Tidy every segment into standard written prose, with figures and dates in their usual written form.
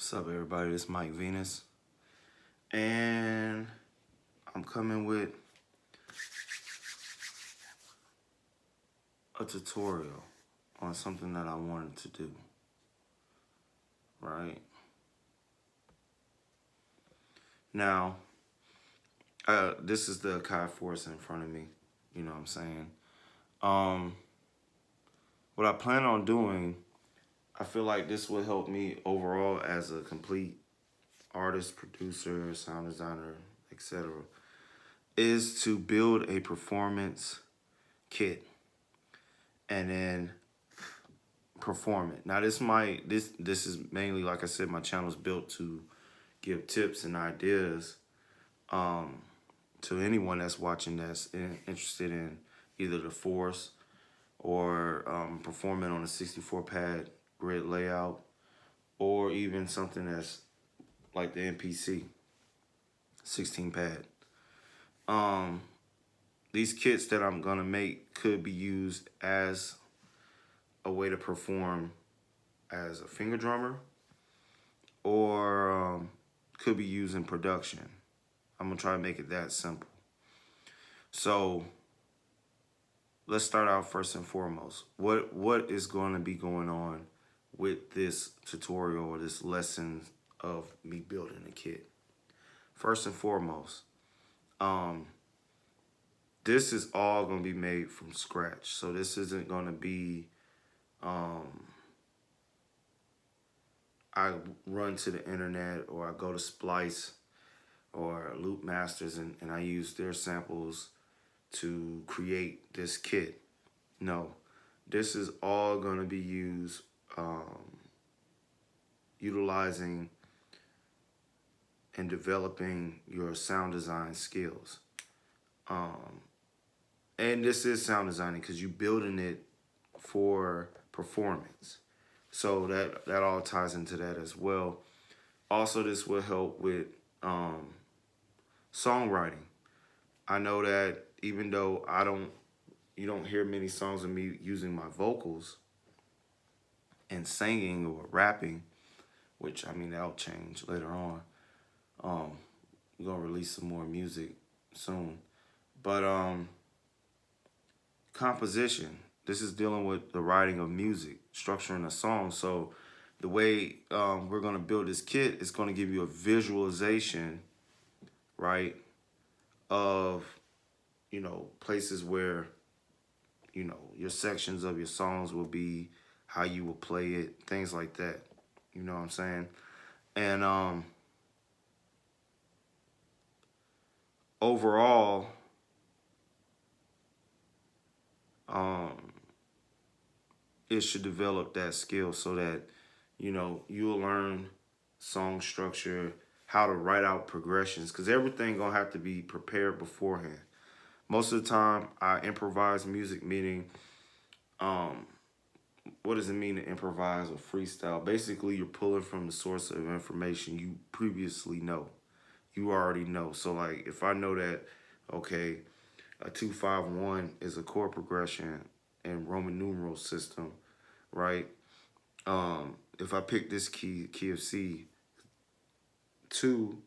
What's up, everybody? This is Mike Venus, and I'm coming with a tutorial on something that I wanted to do, right? Now, this is the Akai Force in front of me, you know what I'm saying? Um, what I plan on doing, I feel like this will help me overall as a complete artist, producer, sound designer, etc., is to build a performance kit and then perform it. Now this is mainly, like I said, my channel is built to give tips and ideas to anyone that's watching that's interested in either the Force or performing on a 64 pad grid layout, or even something that's like the MPC 16 pad. These kits that I'm gonna make could be used as a way to perform as a finger drummer, or could be used in production. I'm gonna try to make it that simple. So let's start out first and foremost. What is going to be going on with this tutorial or this lesson of me building a kit? First and foremost, this is all going to be made from scratch. So this isn't going to be I run to the internet or I go to Splice or Loop Masters and I use their samples to create this kit. No, this is all going to be used utilizing and developing your sound design skills. And this is sound designing because you're building it for performance. So that all ties into that as well. Also, this will help with songwriting. I know that even though you don't hear many songs of me using my vocals and singing or rapping, which I mean that'll change later on. We're gonna release some more music soon, but composition. This is dealing with the writing of music, structuring a song. So the way we're gonna build this kit is gonna give you a visualization, right, of places where your sections of your songs will be, how you will play it, things like that. You know what I'm saying? And overall, it should develop that skill so that you'll learn song structure, how to write out progressions, because everything gonna have to be prepared beforehand. Most of the time I improvise music, meaning what does it mean to improvise or freestyle? Basically, you're pulling from the source of information you previously know. You already know. So like if I know that, okay, a 2-5-1 is a chord progression in Roman numeral system, right? If I pick this key of C, 2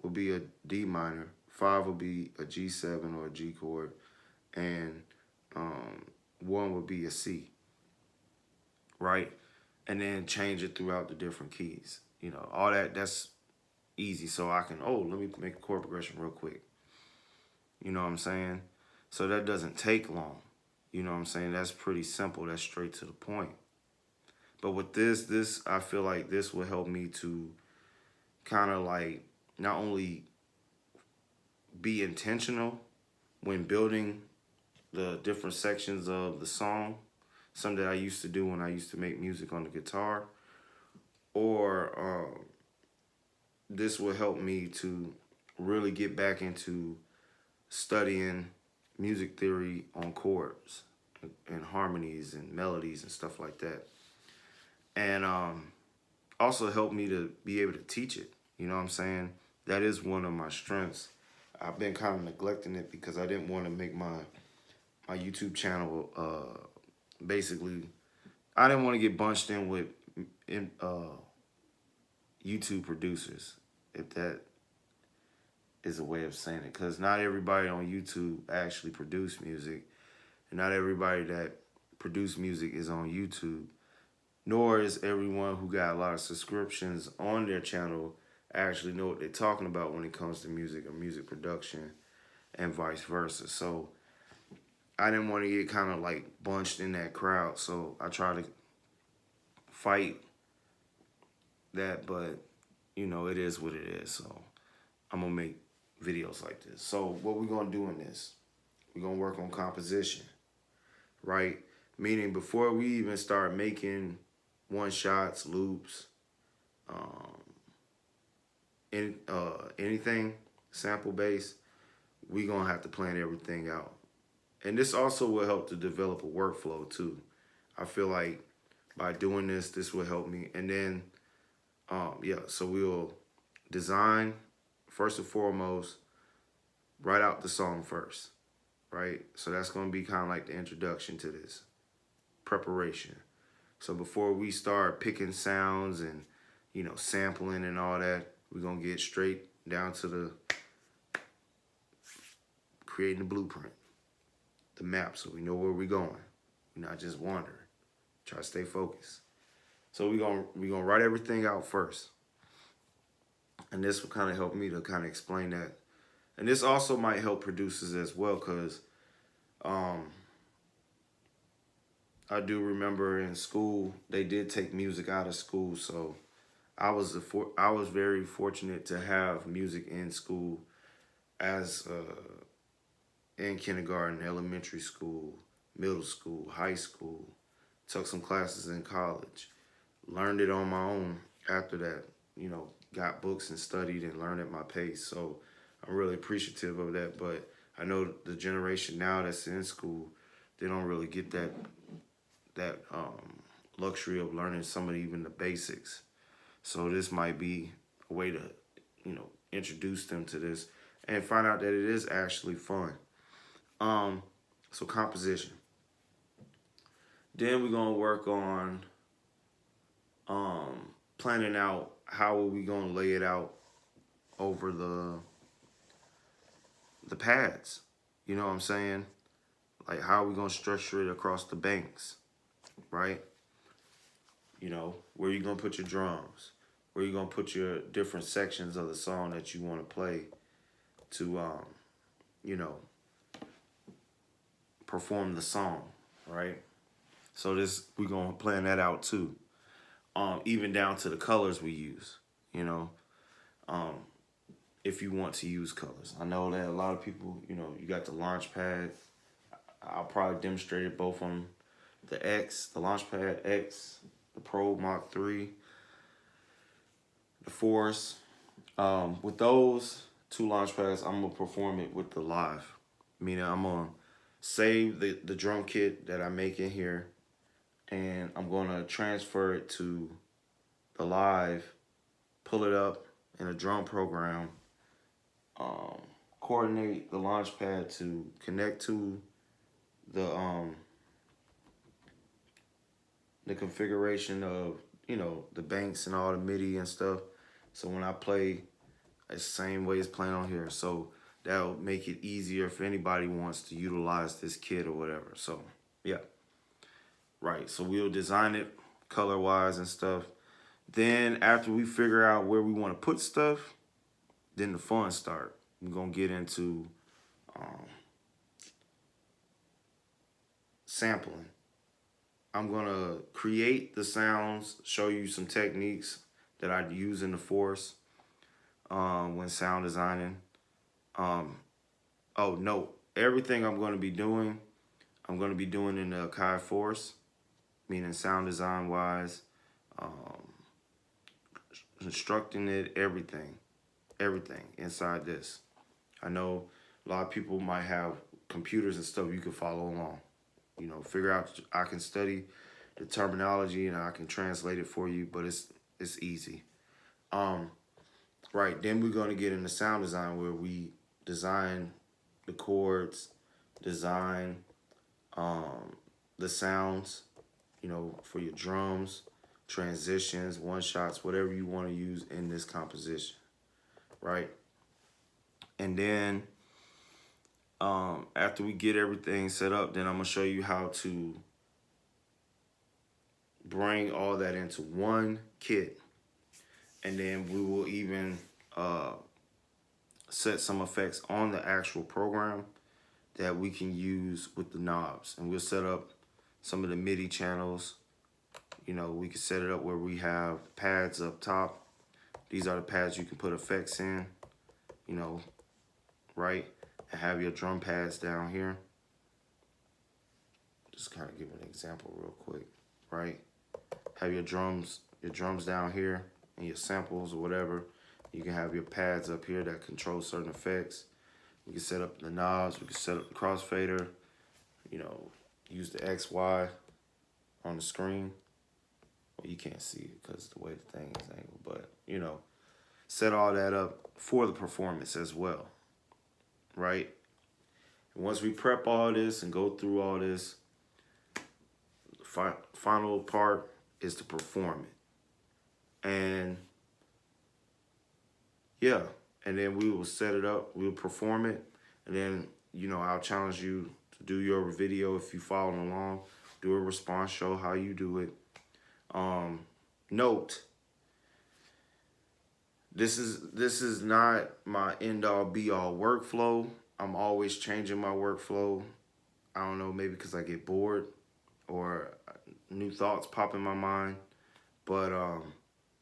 will be a D minor, 5 will be a G7 or a G chord, and 1 will be a C, right? And then change it throughout the different keys. All that's easy. So I can, let me make a chord progression real quick. You know what I'm saying? So that doesn't take long. You know what I'm saying? That's pretty simple. That's straight to the point. But with this, I feel like this will help me to kind of like not only be intentional when building the different sections of the song, something that I used to do when I used to make music on the guitar, or this will help me to really get back into studying music theory on chords and harmonies and melodies and stuff like that. And also help me to be able to teach it. You know what I'm saying? That is one of my strengths. I've been kind of neglecting it because I didn't want to make my YouTube channel basically, I didn't want to get bunched in with YouTube producers, if that is a way of saying it, because not everybody on YouTube actually produce music, and not everybody that produce music is on YouTube, nor is everyone who got a lot of subscriptions on their channel actually know what they're talking about when it comes to music or music production, and vice versa. So I didn't want to get kind of like bunched in that crowd, so I try to fight that, but you know, it is what it is. So I'm gonna make videos like this. So what we're gonna do in this, we're gonna work on composition, right? Meaning before we even start making one shots, loops, um, anything sample based, we gonna have to plan everything out. And this also will help to develop a workflow too. I feel like by doing this, this will help me. And then, yeah, so we'll design first and foremost, write out the song first, right? So that's gonna be kind of like the introduction to this preparation. So before we start picking sounds and, you know, sampling and all that, we're gonna get straight down to the creating the blueprint, the map, so we know where we're going. We're not just wandering. Try to stay focused. So we're gonna write everything out first. And this will kind of help me to kind of explain that. And this also might help producers as well, because I do remember in school, they did take music out of school. So I was very fortunate to have music in school as in kindergarten, elementary school, middle school, high school, took some classes in college, learned it on my own after that, you know, got books and studied and learned at my pace. So I'm really appreciative of that. But I know the generation now that's in school, they don't really get that luxury of learning some of even the basics. So this might be a way to, you know, introduce them to this and find out that it is actually fun. So composition. Then we're gonna work on planning out how are we gonna lay it out over the pads. You know what I'm saying? Like how are we gonna structure it across the banks, right? You know, where you gonna put your drums, where you gonna put your different sections of the song that you want to play to you know, perform the song, right? So this we're gonna plan that out too. Even down to the colors we use, you know, if you want to use colors. I know that a lot of people, you know, you got the Launchpad. I'll probably demonstrate it both on the X, the Launchpad X, the Pro Mark III, the Force. With those two Launchpads, I'm gonna perform it with the live. Meaning I'm gonna save the drum kit that I make in here, and I'm gonna transfer it to the live, pull it up in a drum program, coordinate the Launchpad to connect to the configuration of, you know, the banks and all the MIDI and stuff. So when I play, it's the same way as playing on here. So that'll make it easier if anybody wants to utilize this kit or whatever. So yeah, right. So we'll design it color wise and stuff. Then after we figure out where we want to put stuff, then the fun start. We're gonna get into sampling. I'm gonna create the sounds, show you some techniques that I use in the Force when sound designing. Oh no, everything I'm gonna be doing in the Akai Force, meaning sound design wise, instructing it, everything inside this. I know a lot of people might have computers and stuff you can follow along. You know, figure out, I can study the terminology and I can translate it for you, but it's easy. Right, then we're gonna get into sound design where we design the chords, design the sounds, you know, for your drums, transitions, one shots, whatever you want to use in this composition, right? And then after we get everything set up, then I'm gonna show you how to bring all that into one kit. And then we will even set some effects on the actual program that we can use with the knobs. And we'll set up some of the MIDI channels. You know, we can set it up where we have pads up top. These are the pads you can put effects in, you know, right? And have your drum pads down here. Just kind of give an example real quick, right? Have your drums down here and your samples or whatever. You can have your pads up here that control certain effects. We can set up the knobs. We can set up the crossfader. You know, use the X, Y on the screen. Well, you can't see it because the way the thing is angled, but you know, set all that up for the performance as well, right? And once we prep all this and go through all this, the final part is to perform it. And yeah, and then we will set it up, we'll perform it, and then, you know, I'll challenge you to do your video if you following along, do a response, show how you do it. Note, this is not my end-all be-all workflow. I'm always changing my workflow. I don't know, maybe because I get bored or new thoughts pop in my mind. But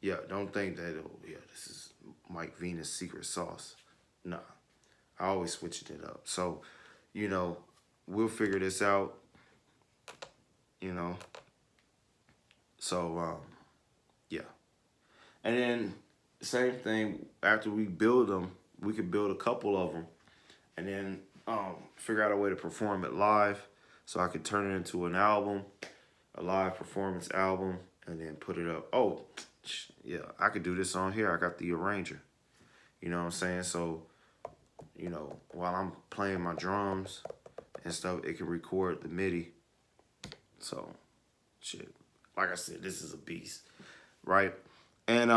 yeah, don't think that, oh yeah, this is Mike Venus' secret sauce. Nah, I always switching it up. So, you know, we'll figure this out, you know. So, yeah. And then same thing, after we build them, we could build a couple of them and then figure out a way to perform it live so I could turn it into an album, a live performance album, and then put it up. Oh, yeah, I could do this on here. I got the arranger. You know what I'm saying? So, you know, while I'm playing my drums and stuff, it can record the MIDI. So, shit. Like I said, this is a beast, right? And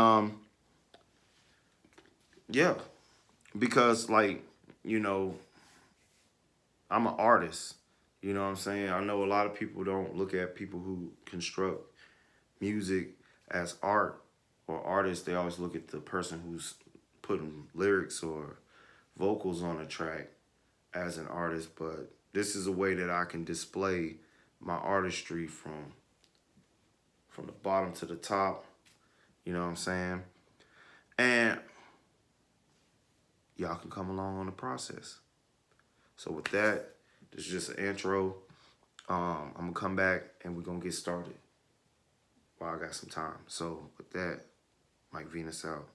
yeah, because like, you know, I'm an artist. You know what I'm saying? I know a lot of people don't look at people who construct music as art or artists. They always look at the person who's putting lyrics or vocals on a track as an artist. But this is a way that I can display my artistry from the bottom to the top. You know what I'm saying? And y'all can come along on the process. So with that, this is just an intro. I'm gonna come back and we're gonna get started while I got some time. So with that, Mike Venus out.